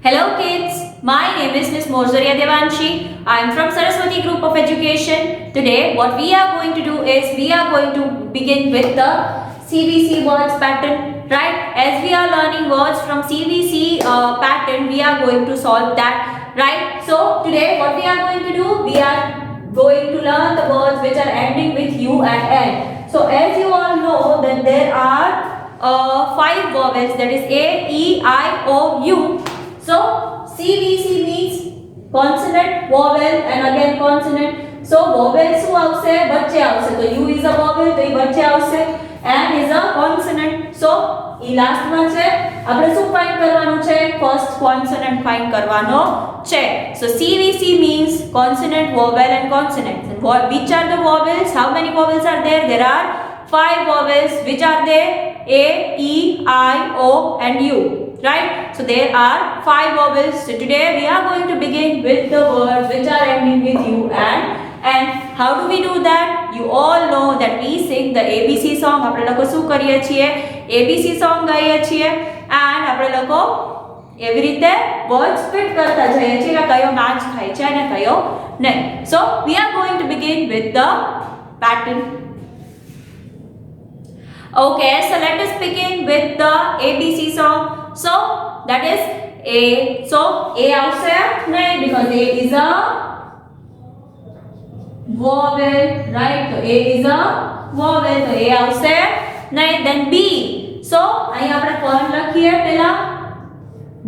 Hello kids, my name is Miss Mozaria Devanshi. I am from Saraswati Group of Education. Today what we are going to do is we are going to begin with the CVC words pattern, right? As we are learning words from CVC pattern, we are going to solve that, right? So today what we are going to do, we are going to learn the words which are ending with U and N. So as you all know that there are 5 vowels, that is A, E, I, O, U. So CVC means consonant, vowel and again consonant. So vowel શું આવશે? વચ્ચે આવશે. તો U is a vowel, તો એ વચ્ચે આવશે. N is a consonant. So A last માં છે. આપણે શું ફાઇન્ડ કરવાનું છે? ફર્સ્ટ consonant ફાઇન્ડ કરવાનો છે. So CVC means consonant, vowel and consonants. And which are the vowels? How many vowels are there? There are 5 vowels. Which are they? A, E, I, O and U. Right? So there are 5 vowels. So today we are going to begin with the words which are ending with U and how do we do that? You all know that we sing the ABC song. આપણે લોકો શું કરીએ છીએ? ABC song ગાઈએ છીએ and આપણે લોકો એવી રીતે words fit કરતા જઈએ છીએ કે કયો match થાય છે અને કયો નહીં. So we are going to begin with the pattern. Okay, so let us begin with the ABC song. So that is A. So A આવશે નહીં because A is a vowel, right? So A is a vowel, so A આવશે નહીં. Then B. So અહીં આપણે phone લખીએ પહેલા.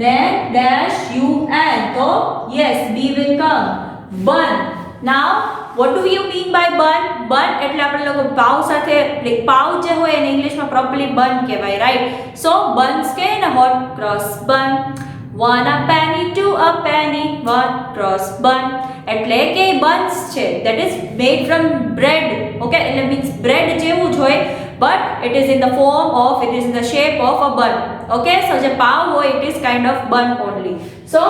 Then dash U N. So yes, B will come. Bun. Now what do you mean by bun? Bun એટલે આપણે લોકો પાવ સાથે પાવ જે હોય એને ઇંગ્લિશમાં પ્રોપરલી બન કહેવાય, રાઈટ? સો બન્સ કે ને hot cross bun, 1 a penny, 2 a penny, hot cross bun એટલે કે બન્સ છે that is made from bread. Okay, એટલે means bread જેવું જ હોય but it is in the form of, it is in the shape of a bun. Okay, so જે પાવ હોય it is kind of bun only. So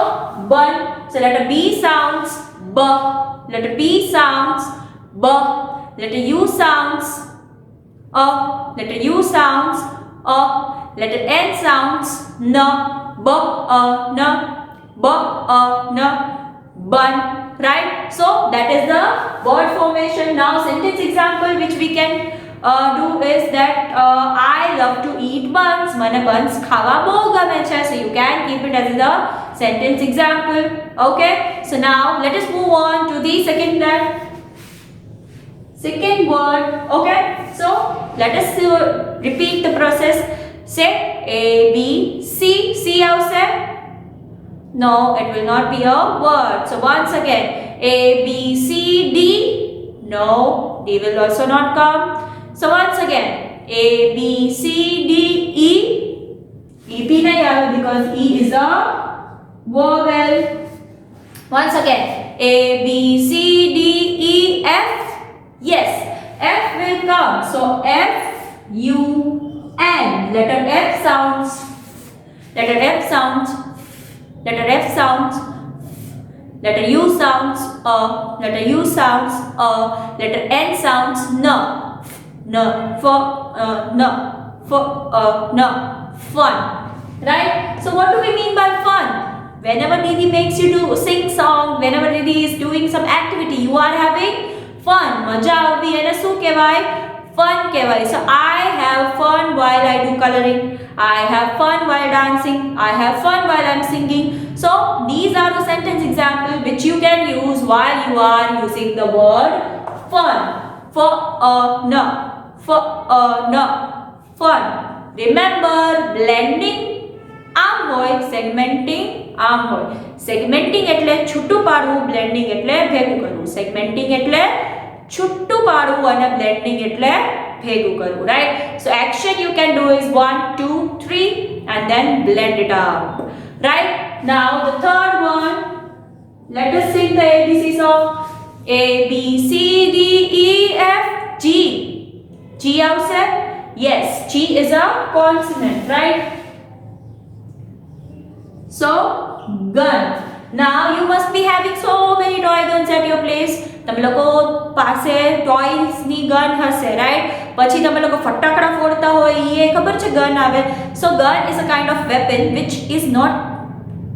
bun. So letter B sounds b. Letter P sounds b. Letter U sounds a. Letter U sounds a. Letter N sounds n. B n. B n. Bun. Right? So that is the word formation. Now sentence example which we can do is that I love to eat buns. મને buns ખાવા બહુ ગમે છે. So you can keep it as the sentence example. Okay, so now let us move on to the second word. Okay, so let us repeat the process. Say A, B, C. C આવશે? No, it will not be a word. So once again, A, B, C, D. No, D will also not come. So once again, A, B, C, D, E. E P nahi aave because E is a vowel. Once again, A, B, C, D, E, F. Yes, F will come. So F, U, N. Letter F sounds. Letter F sounds. Letter F sounds. Letter U sounds a. Letter U sounds a. Letter N sounds n. N for n for n. Fun. Right? So what do we mean by fun? Whenever Didi makes you do sing song, whenever Didi is doing some activity, you are having fun. મજા આવવી એને શું કહેવાય? Fun કહેવાય. So I have fun while I do coloring. I have fun while dancing. I have fun while I'm singing. So these are the sentence examples which you can use while you are using the word fun. For n. For n. Fun. Remember, blending આમ હોય, segmenting આમ હોય. Segmenting એટલે છૂટું પાડવું, blending એટલે ભેગું કરવું. Segmenting એટલે છૂટું પાડવું અને blending એટલે ભેગું કરવું, right? So action you can do is 1, 2, 3 and then blend it up. Right? Now the third one, let us sing the ABC song. A, B, C, D, E, F, G. G આવશે? Yes, G is a consonant, right? So gun. Now you must be having so many toy guns at your place. તમે લોકો પાસે toys ની gun હશે, right? પછી તમે લોકો ફટાકડા ફોડતા હોય, એ ખબર છે ગન આવે. So gun is a kind of weapon which is not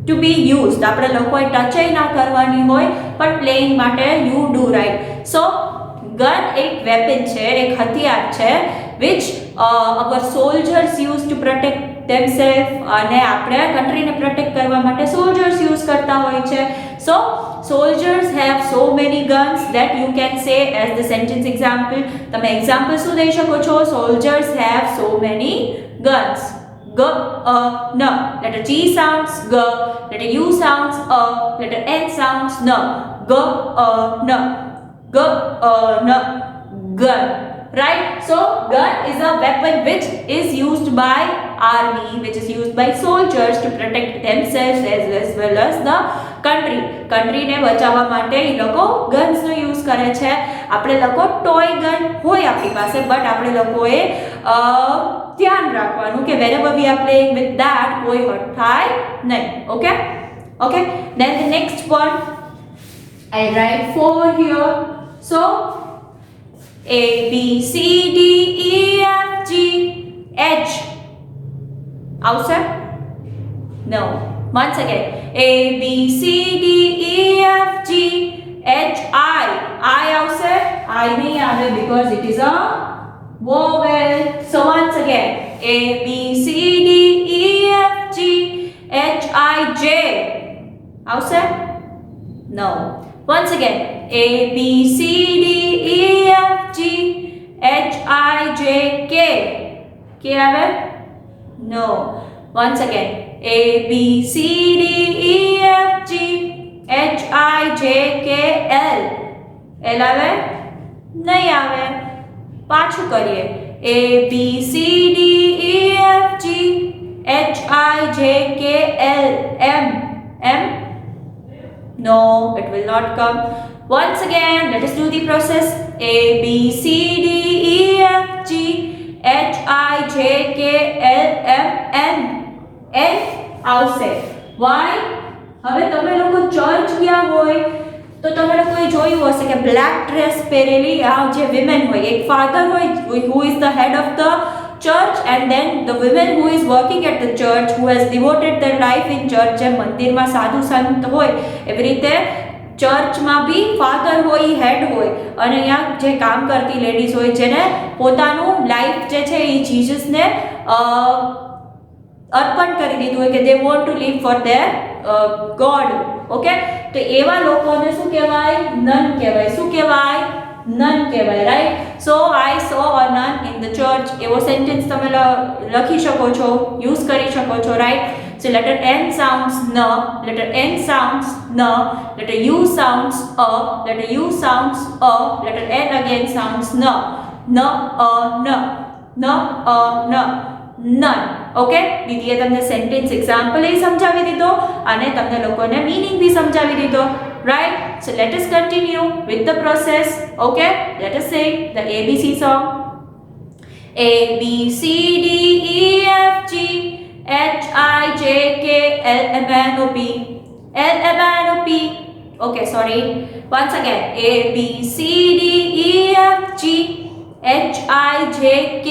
to be used. આપણે લોકોએ ટચ ના કરવાની હોય પણ પ્લેઇંગ માટે you do, right? So gun એક વેપન છે, એક હથિયાર છે which our soldiers use to protect themselves, અને આપણે કન્ટ્રીને પ્રોટેક્ટ કરવા માટે સોલ્જર્સ યુઝ કરતા હોય છે. સો soldiers have so many guns that you can say as the sentence example. તમે એક્ઝામ્પલ શું દઈ શકો છો? soldiers have so many guns. G, n. Letter G sounds G. Letter U sounds A. Letter N sounds N. G, n. G, n. Gun. Right? So gun is a weapon which is used by army, which is used by soldiers to protect themselves as well as the country. country ને બચાવવા માટે એ લોકો guns નો use કરે છે. આપણે લોકો toy gun હોય આપણી પાસે, બટ આપણે લોકોએ ધ્યાન રાખવાનું કે whenever we are playing with that કોઈ હર્ટ થાય નહીં. Okay, okay. Then the next one I write 4 here. So A, B, C, D, E, F, G, H. આવશે? No. Once again. A, B, C, D, E, F, G, H, I. I આવશે? I નહીં આવે because it is a vowel. So once again. A, B, C, D, E, F, G, H, I, J. આવશે? No. Once again. A, B, C, D, E, F, G, H, I, J, K. K આવે? No. Once again. A, B, C, D, E, F, G, H, I, J, K, L. L આવે? નહીં આવે. પાછું કરીએ. A, B, C, D, E, F, G, H, I, J, K, L. M. M? No, it will not come. Once again, let us do the process. A, B, C, D, E, F, G, H, I, J, K, L, M, N. N આવશે. Why? હવે તમે લોકો church ગયા હોય તો તમે લોકોએ જોયું હશે કે બ્લેક ડ્રેસ પહેરેલી આ જે વિમેન હોય, એક ફાધર હોય who is the head of the church, and then the women who is working at the church, who has devoted their life in church. જે મંદિરમાં સાધુ સંત હોય એવી રીતે ચર્ચમાં બી ફાધર હોય, હેડ હોય, અને અહીંયા જે કામ કરતી લેડીઝ હોય જેને પોતાનું લાઈફ જે છે એ જીસસને અર્પણ કરી દીધું હોય કે they want to leave for their god. Okay, તો એવા લોકોને શું કહેવાય? નન કહેવાય. શું કહેવાય? નન કહેવાય, right? So I so a none in the church, એવો સેન્ટેન્સ તમે લખી શકો છો, યુઝ કરી શકો છો, right? So letter N sounds N, letter N sounds N, letter U sounds A, letter U sounds A, letter N again sounds N. N, N, N, N. None. Okay, દીદીએ તમને sentence example એ સમજાવી દીધો અને તમને લોકોને meaning બી સમજાવી દીધો, right? So let us continue with the process. Okay, let us sing the ABC song. A, B, C, D, E, F, G, H, I, J, K, L, M, N, O, P. L, M, N, O, P. Okay, sorry. Once again. A, B, C, D, E, F, G, H, I, J, K,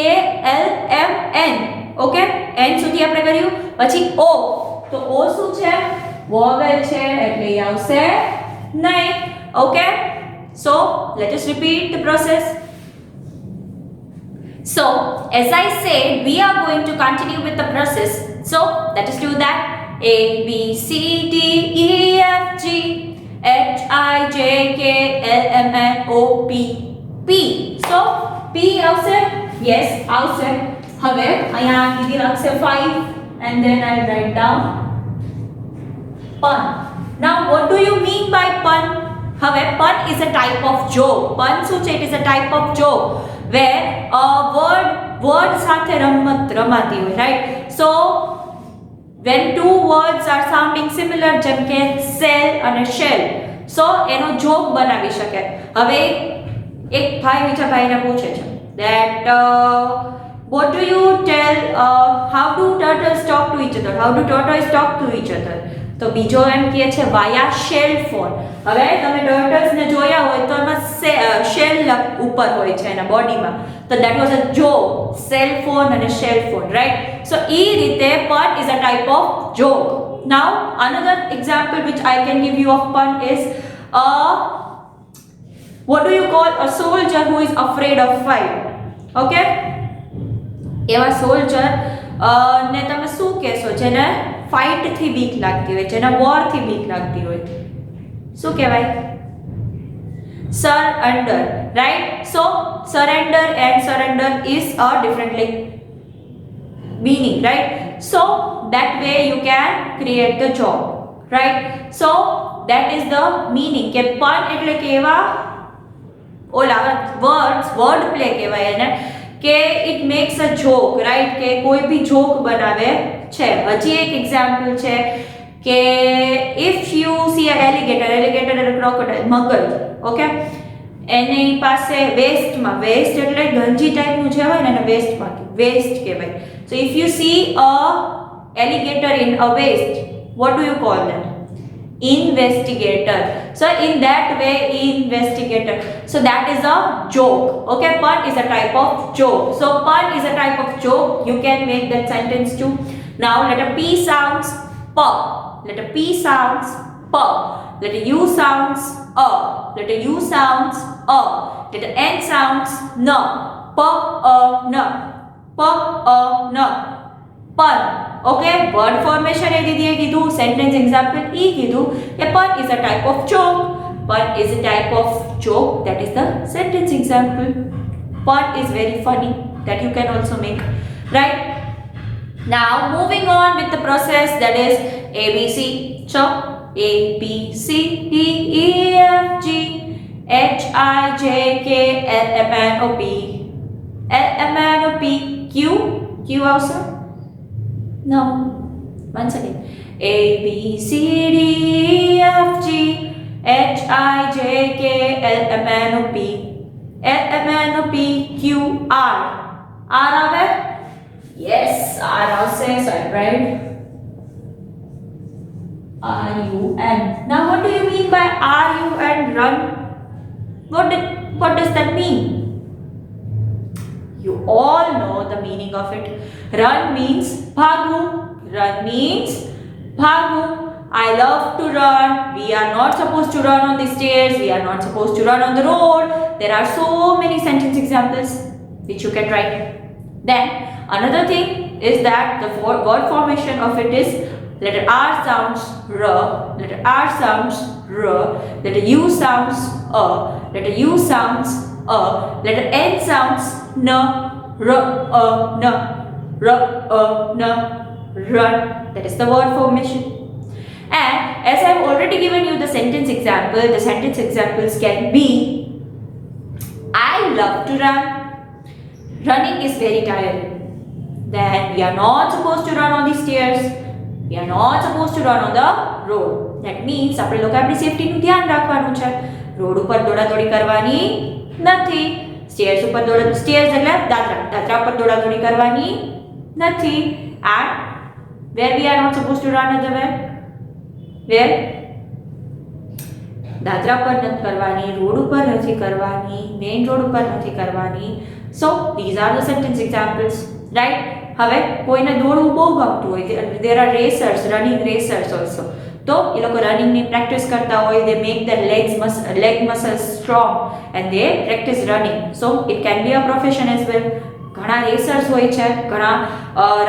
L, M, N. Okay, N સુધી આપણે કર્યું. પછી O. તો O શું છે? Vowel છે એટલે એ આવશે નહીં. Okay, so let us repeat the process. So, as I said, we are going to continue with the process. So, let us do that. A, B, C, D, E, F, G, H, I, J, K, L, M, N, O, P. P. So, P આવશે? Yes, આવશે. હવે અહીંયા દીદી રાખશે 5 and then I write down pun. Now, what do you mean by pun? હવે pun is a type of joke. Pun શું છે? It is a type of joke where a word સાથે રમત રમાતી હોય, right? So when two words are sounding similar, જેમ કે cell અને shell, so એનો જોક બનાવી શકે. હવે એક ભાઈ બીજા ભાઈને પૂછે છે that what do you tell how do turtles talk to each other? How do tortoise talk to each other? તો બીજો એમ કહે છે વાયા શેલ ફોન. હવે તમે ટર્ટલ્સને જોયા હોય તો એમાં શેલ ઉપર હોય છે એના બોડીમાં, તો that was a joke. Cell phone અને શેલ ફોન, રાઈટ? સો એ રીતે પન is a type of joke. Now another example which I can give you of pun is what do you call a soldier who is afraid of fire? Okay, એવા soldier ને તમે શું કહેશો જેને fight થી બીક લાગતી હોય, જેને વોર થી બીક લાગતી હોય, શું કહેવાય? Surrender, right? So surrender and surrender is a differently meaning, right? So that way you can create the job, right? So that is the meaning કે pun એટલે કે એવા ઓલા વર્ડ્સ વર્ડ પ્લે કહેવાય એને કે it max a joke, right? કે કોઈ બી joke બનાવે છે. હજી એક એક્ઝામ્પલ છે કે ઇફ યુ સી અ એલિગેટર, એલિગેટર એટલે ક્રોકોડાઇલ, મગર, ઓકે, એની પાસે વેસ્ટમાં, વેસ્ટ એટલે ગંજી ટાઈપનું જે હોય ને એને વેસ્ટમાં વેસ્ટ કહેવાય. So if you see a alligator in a vest, what do you call them? Investigator. So in that way, investigator. So that is a joke. Okay, pun is a type of joke. So pun is a type of joke. You can make that sentence too. Now letter P sounds p. Letter P sounds p. Letter U sounds a. Letter U sounds a. Letter N sounds n. P n. P n. Pun. Okay, word formation એ દીદીએ કીધું, sentence example એ કીધું કે pun is a type of joke. Pun is a type of joke, that is the sentence example. Pun is very funny, that you can also make, right? Now moving on with the process, that is ABC. So A B C D E F G H I J K L M N O P. L M N O P Q. Q also? No. Once again. A B C D E F G H I J K L M N O P. L M N O P Q R. R આવે? Yes, R આવશે. So I write R U N. Now what do you mean by R U N, run? What does that mean? You all know the meaning of it. Run means bhagu. Run means bhagu. I love to run. We are not supposed to run on the stairs. We are not supposed to run on the road. There are so many sentence examples which you can write. Then another thing is that the word formation of it is letter R sounds R, letter R sounds R, letter U sounds A, letter U sounds A, letter N sounds N, R, N, R, N, run. That is the word formation. And as I have already given you the sentence example, the sentence examples can be I love to run. Running is very tiring. Then we are not supposed to run on the stairs. We are not supposed to run on the road. That means આપણે લોકો આપણી સેફટીનું ધ્યાન રાખવાનું છે. Road ઉપર દોડાદોડી કરવાની નથી. Stairs ઉપર સ્ટેર્સ એટલે દાદરા ઉપર દોડાદોડી કરવાની નથી. And where we are not supposed to run at the where Dadra પર નથી કરવાની, રોડ ઉપર નથી કરવાની, મેઇન રોડ ઉપર નથી કરવાની. So these are the sentence examples, right? હવે કોઈને દોડવું બહુ ગમતું હોય, there are racers, running racers also. તો એ લોકો રનિંગની પ્રેક્ટિસ કરતા હોય, they make their leg muscles strong and they practice running. So it can be a profession as well. ઘણા રેસર્સ હોય છે, ઘણા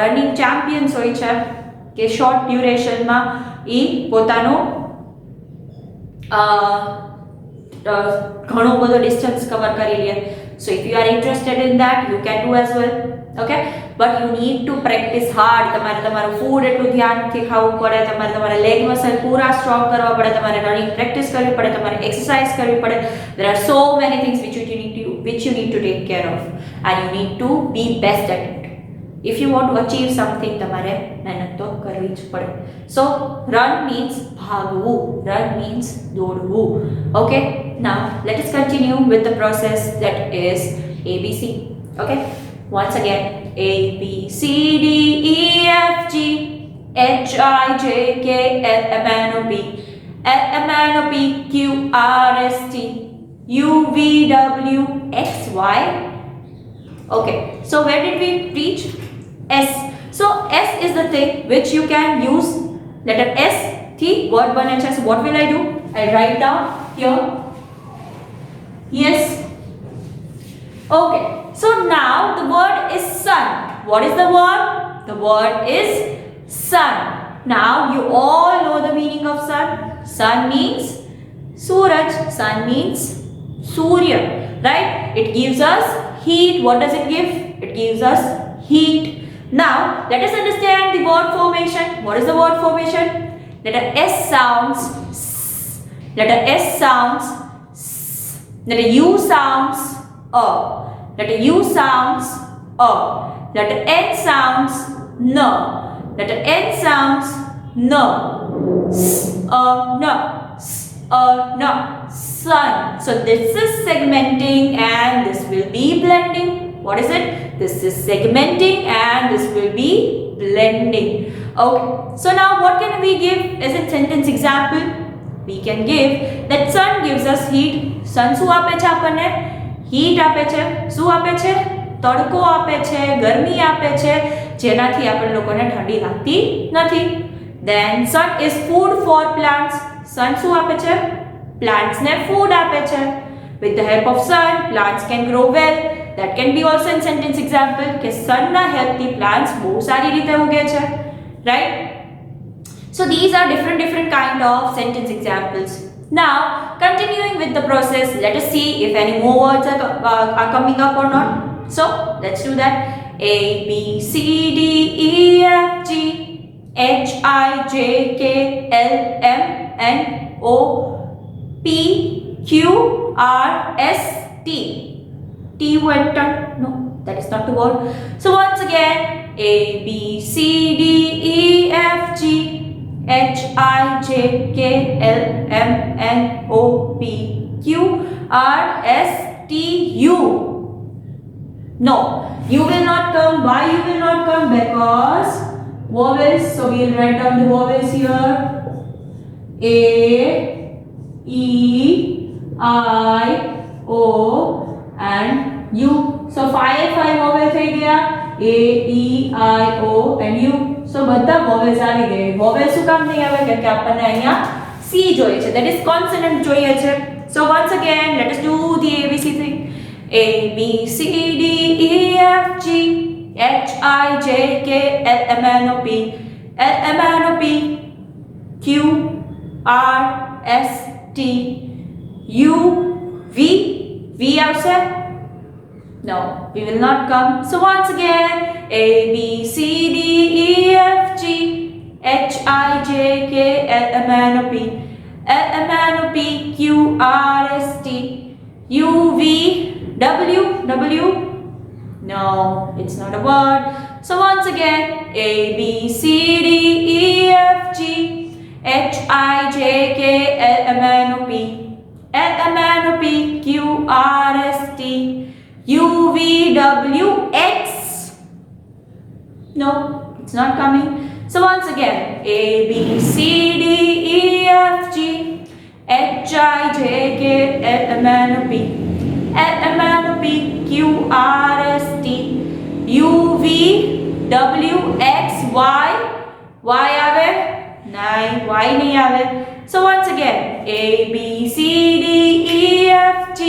રનિંગ ચેમ્પિયન્સ હોય છે કે શોર્ટ ડ્યુરેશનમાં એ પોતાનું ઘણો બધો ડિસ્ટન્સ કવર કરી લે. So if you are interested in that, you can do as well. Okay, but you need to practice hard. તમારે તમારું ફૂડ એટલું ધ્યાનથી ખાવું પડે, તમારે તમારા લેગ મસલ પૂરા સ્ટ્રોંગ કરવા પડે, તમારે રનિંગ પ્રેક્ટિસ કરવી પડે, તમારે એક્સરસાઇઝ કરવી પડે. There are so many things which you need to take care of, and you need to be best at it. If you want to achieve something, તમારે મહેનત તો કરવી જ પડે. So run means ભાગવું, run means દોડવું. Okay, now let us continue with the process, that is ABC. Okay, once again, A B C D E F G H I J K L M N O P, L M N O P Q R S T U V W X Y. Okay, so where did we reach? S. So S is the thing which you can use Letter S થી word બને છે. So what will I do? I write down here. Yes. Okay. So now the word is sun. What is the word? The word is sun. Now you all know the meaning of sun. Sun means Suraj. Sun means Surya. Right? It gives us heat. What does it give? It gives us heat. Now let us understand the word formation. What is the word formation? Letter S sounds S. Letter S sounds S. Letter U sounds A. Letter U sounds A. Letter N sounds N. Letter N sounds N. S, N. S, N. Sun. So this is segmenting and this will be blending. What is it? This is segmenting and this will be blending. Okay. So now what can we give as a sentence example? We can give that sun gives us heat. Sun શું આપે છે આપણને? Heat આપે છે. શું આપે છે? તડકો આપે છે, ગરમી આપે છે, જેનાથી આપણે લોકોને ઠંડી લાગતી નથી. Then sun is food for plants. Sun શું આપે છે? Plants ને food આપે છે. With the help of sun, plants can grow well. That can be also in sentence example કે sun ના help થી plants બહુ સારી રીતે ઉગે છે. Right? So these are different kind of sentence examples. Now continuing with the process, let us see if any more words are coming up or not. So let's do that. A, B, C, D, E, F, G, H, I, J, K, L, M, N, O, P, Q, R, S, T. T word? No, that is not the word. So once again, A, B, C, D, E, F, G, H, I, J, K, L, M, N, O, P, Q, R, S, T, U. No, you will not come. Why you will not come? Because vowels. So we will write down the vowels here. A, E, I, O, and U. So five vowels થઈ ગયા. A, E, I, O, and U. So બધા vowels આવી ગઈ. Vowels શું કામ નહીં આવે? કેમ કે આપણને અહીંયા C જોઈએ છે. That is consonant જોઈએ છે. So once again, let us do the ABC thing. A, B, C, D, E, F, G, H, I, J, K, L, M, N, O, P, L, M, N, O, P, Q, R, S, T, U, V. V outside? No, we will not come. So once again, A, B, C, D, E, F, G, H, I, J, K, L, M, N, O, P, L, M, N, O, P, Q, R, S, T, U, V, W. W? No, it's not a word. So once again, A, B, C, D, E, F, G, H, I, J, K, L, M, N, O, P, L, M, N, O, P, Q, R, S, T, U, V, W, X. No, it's not coming. So once again, A, B, C, D, E, F, G, H, I, J, K, L, M, N, O, P, L, M, N, O, P, Q, R, S, T, U, V, W, X, Y. Y આવે? નહીં, Y નહીં આવે. So once again, A, B, C, D, E, F, G,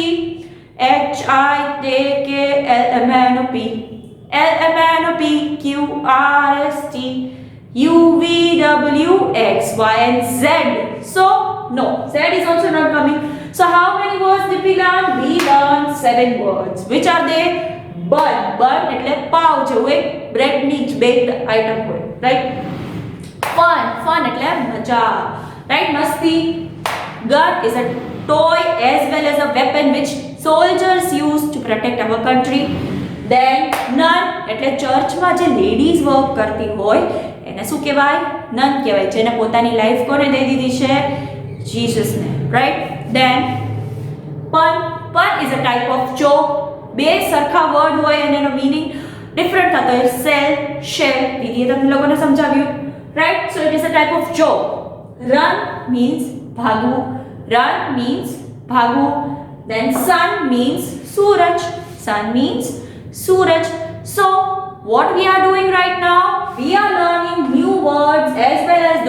H, I, J, K, L, M, N, O, P, L, M, N, O, P, Q, R, S, T, U, V, W, X, Y, and Z. So, no, Z is also not coming. So, how many words did we learn? We learned 7 words. Which are they? Bun. Bun એટલે પાવ જેવું એક bread mix baked item હોય. Right? Fun. Fun એટલે મજા. Right? Masti. Gun is a toy as well as a weapon which soldiers use to protect our country. Then nun એટલે ચર્ચમાં જે ladies work કરતી હોય એને શું કહેવાય? નન કહેવાય. જેને પોતાની લાઈફ કોને દઈ દીધી છે? જીસસને. Right? Then pun. Pun is a type of joke. બે સરખા વર્ડ હોય અને એનો મીનિંગ ડિફરન્ટ થતો હોય. Cell, shell. દીદીએ તમને લોકોને સમજાવ્યું. Right? So it is a type of joke. Run means ભાગવું. Run means bhagu. Then sun means Suraj. Sun means Suraj. So what we are doing right now? we are learning new words as well as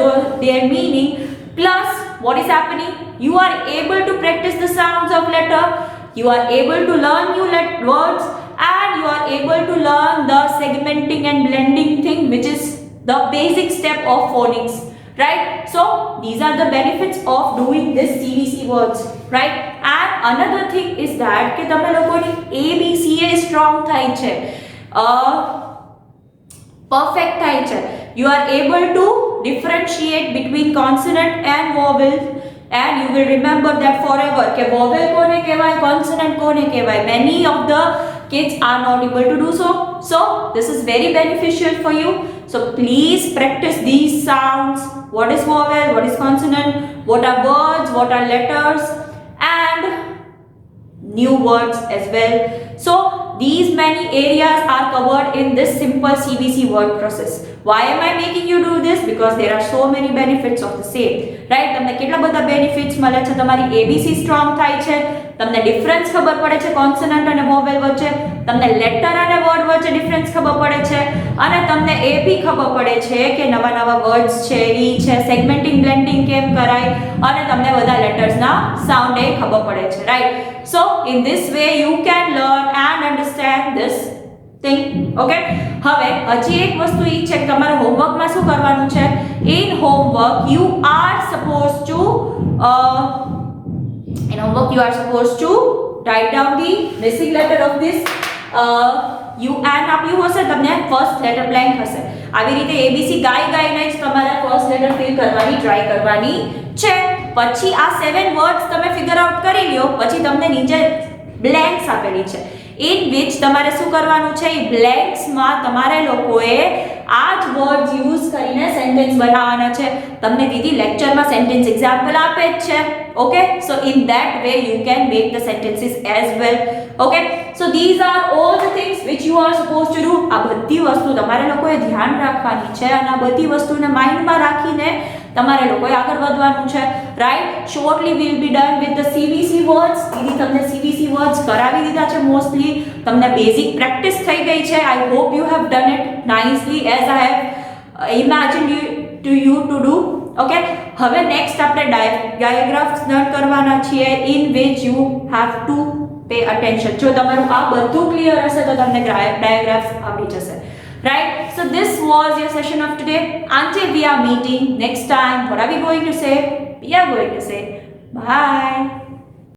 their meaning, plus what is happening, you are able to practice the sounds of letter, you are able to learn new words, and you are able to learn the segmenting and blending thing, which is the basic step of phonics, right? So these are the benefits of doing this CVC words, right? And another thing is that કે તમે લોકોની ABCA strong થાય છે, perfect થાય છે. You are able to differentiate between consonant and vowel, and you will remember that forever કે vowel કોને કહેવાય, consonant કોને કહેવાય. Many of the kids are not able to do so. So this is very beneficial for you. So please practice these sounds. What is vowel, what is consonant, what are words, what are letters, and new words as well. So these many areas are covered in this simple CVC word process. Why am I making you do this? Because there are so many benefits of the same, right? તમને કેટલા બધા benefits મળે છે, તમારી ABC strong થાય છે, તમને difference ખબર પડે છે કોન્સોનન્ટ અને વોવેલ વચ્ચે, તમને લેટર અને વર્ડ વચ્ચે ડિફરન્સ ખબર પડે છે, અને તમને એ બી ખબર પડે છે કે નવા નવા વર્ડ્સ છે, ઈ છે, સેગમેન્ટિંગ બ્લેન્ડિંગ કેમ કરાય, અને તમને બધા લેટર્સના સાઉન્ડ એ ખબર પડે છે, right? So in this way you can learn and understand this thing. Okay, હવે હજી એક વસ્તુ ઈ છે કે તમારે હોમવર્કમાં શું કરવાનું છે. In homework you are supposed to write down the missing letter of this UN આપ્યું હશે, તમને ફર્સ્ટ લેટર બ્લેન્ક હશે. આવી રીતે ABC ગાઈને જ તમારે ફર્સ્ટ લેટર ફિલ કરવાની ટ્રાય કરવાની છે. પછી આ 7 વર્ડ્સ તમે ફિગર આઉટ કરી લ્યો, પછી તમને નીચે બ્લેન્ક્સ આપેલી છે, in which તમારે શું કરવાનું છે, એ બ્લેન્ક્સમાં તમારે લોકોએ આ જ વર્ડ્સ યુઝ કરીને સેન્ટેન્સ બનાવવાના છે. તમને દીદી લેક્ચરમાં સેન્ટેન્સ એક્ઝામ્પલ આપે જ છે. Okay, so in that way you can make the sentences as well. Okay, so these are all the things which you are supposed to do. આ બધી વસ્તુ તમારે લોકોએ ધ્યાન રાખવાની છે, અને આ બધી વસ્તુને માઇન્ડમાં રાખીને તમારે લોકોએ આગળ વધવાનું છે, right? Shortly we will be done with the CVC words. દીદી તમને CVC વર્ડ્સ કરાવી દીધા છે મોસ્ટલી, તમને બેઝિક પ્રેક્ટિસ થઈ ગઈ છે. I hope you have done it nicely as I have imagined you to do. Okay, હવે નેક્સ્ટ આપણે ડાયાગ્રાફ્સ લર્ન કરવાના છીએ, in which you have to pay attention. જો તમારું આ બધું ક્લિયર હશે તો તમને ડાયાગ્રાફ્સ આવડી જશે, right? So this was your session of today. Until we are meeting next time, what are we going to say? We are going to say bye.